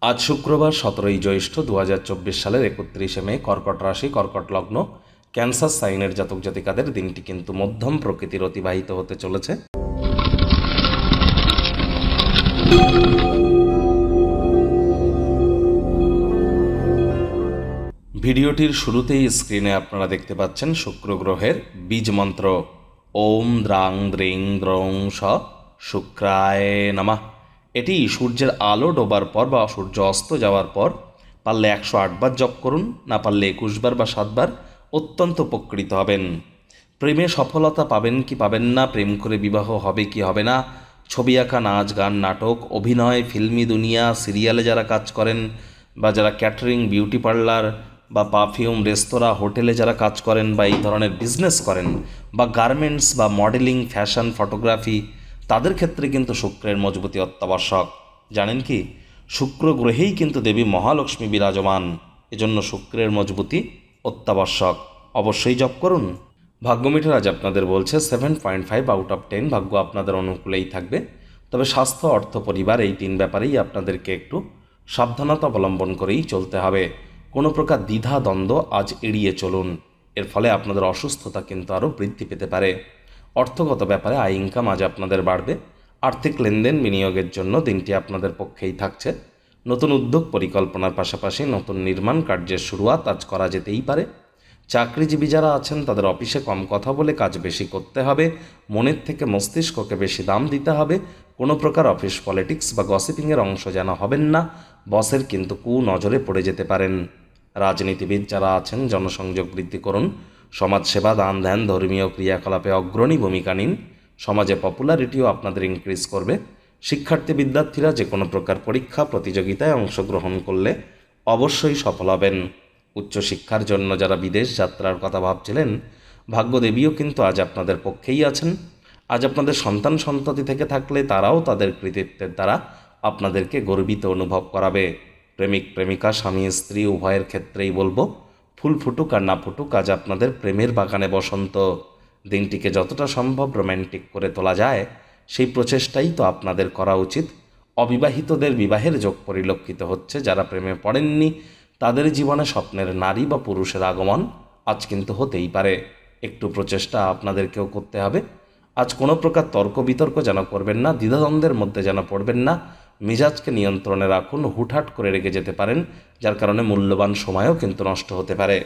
আজ শুক্রবার 17ই জ্যৈষ্ঠ 2024 সালের 31শে মে, কর্কট রাশি, কর্কট লগ্ন, ক্যান্সার সাইনের জাতক জাতিকাদের দিনটি কিন্তু মধ্যম প্রকৃতির অতিবাহিত হতে চলেছে। ভিডিওটির শুরুতেই স্ক্রিনে আপনারা দেখতে পাচ্ছেন শুক্র গ্রহের বীজ মন্ত্র ওম দ্রাং দ্রিং দ্রং স শুক্রায় নমঃ। এটি সূর্যের আলো ডোবার পর বা সূর্য অস্ত যাওয়ার পর পারলে 108 বার জপ করুন, না পারলে 21 বার বা 7 বার, অত্যন্ত উপকৃত হবেন। প্রেমে সফলতা পাবেন কি পাবেন না, প্রেম করে বিবাহ হবে কি হবে না, ছবি আঁকা, নাচ গান, নাটক, অভিনয়, ফিল্মি দুনিয়া, সিরিয়ালে যারা কাজ করেন বা যারা ক্যাটারিং, বিউটি পার্লার বা পারফিউম, রেস্তোরাঁ, হোটেলে যারা কাজ করেন বা এই ধরনের বিজনেস করেন বা গার্মেন্টস বা মডেলিং, ফ্যাশন, ফটোগ্রাফি, তাদের ক্ষেত্রে কিন্তু শুক্রের মজবুতি অত্যাবশ্যক। জানেন কি, শুক্র গ্রহেই কিন্তু দেবী মহালক্ষ্মী বিরাজমান, এজন্য শুক্রের মজবুতি অত্যাবশ্যক। অবশ্যই জপ করুন। ভাগ্যমিটার আজ আপনাদের বলছে 7.5 আউট অফ 10, ভাগ্য আপনাদের অনুকূলেই থাকবে। তবে স্বাস্থ্য, অর্থ, পরিবার এই 3 ব্যাপারেই আপনাদেরকে একটু সাবধানতা অবলম্বন করেই চলতে হবে। কোনো প্রকার দ্বিধা দ্বন্দ্ব আজ এড়িয়ে চলুন, এর ফলে আপনাদের অসুস্থতা কিন্তু আরও বৃদ্ধি পেতে পারে। অর্থগত ব্যাপারে আয় ইনকাম আজ আপনাদের বাড়বে। আর্থিক লেনদেন, বিনিয়োগের জন্য দিনটি আপনাদের পক্ষেই থাকছে। নতুন উদ্যোগ পরিকল্পনার পাশাপাশি নতুন নির্মাণ কার্যের শুরুয়াত আজ করা যেতেই পারে। চাকরিজীবী যারা আছেন তাদের অফিসে কম কথা বলে কাজ বেশি করতে হবে, মনের থেকে মস্তিষ্ককে বেশি দাম দিতে হবে। কোনো প্রকার অফিস পলিটিক্স বা গসিপিংয়ের অংশ যেন হবেন না, বসের কিন্তু কুনজরে পড়ে যেতে পারেন। রাজনীতিবিদ যারা আছেন জনসংযোগ বৃদ্ধি করুন, সমাজসেবা, দান ধ্যান, ধর্মীয় ক্রিয়াকলাপে অগ্রণী ভূমিকা নিন, সমাজে পপুলারিটিও আপনাদের ইনক্রিজ করবে। শিক্ষার্থী বিদ্যার্থীরা যে কোনো প্রকার পরীক্ষা প্রতিযোগিতায় অংশগ্রহণ করলে অবশ্যই সফল হবেন। উচ্চশিক্ষার জন্য যারা বিদেশ যাত্রার কথা ভাবছিলেন, ভাগ্যদেবীও কিন্তু আজ আপনাদের পক্ষেই আছেন। আজ আপনাদের সন্তান সন্ততি থেকে থাকলে তারাও তাদের কৃতিত্বের দ্বারা আপনাদেরকে গর্বিত অনুভব করাবে। প্রেমিক প্রেমিকা, স্বামী স্ত্রী উভয়ের ক্ষেত্রেই বলবো, ফুল ফুটুক আর না ফুটুক, আজ আপনাদের প্রেমের বাগানে বসন্ত। দিনটিকে যতটা সম্ভব রোম্যান্টিক করে তোলা যায় সেই প্রচেষ্টাই তো আপনাদের করা উচিত। অবিবাহিতদের বিবাহের যোগ পরিলক্ষিত হচ্ছে। যারা প্রেমে পড়েননি তাদের জীবনে স্বপ্নের নারী বা পুরুষের আগমন আজ কিন্তু হতেই পারে। একটু প্রচেষ্টা আপনাদেরকেও করতে হবে। আজ কোনো প্রকার তর্ক বিতর্ক যেন করবেন না, দ্বিধাদ্বন্দ্বের মধ্যে যেন পড়বেন না। মেজাজকে নিয়ন্ত্রণে রাখুন, হুটহাট করে রেগে যেতে পারেন, যার কারণে মূল্যবান সময়ও কিন্তু নষ্ট হতে পারে।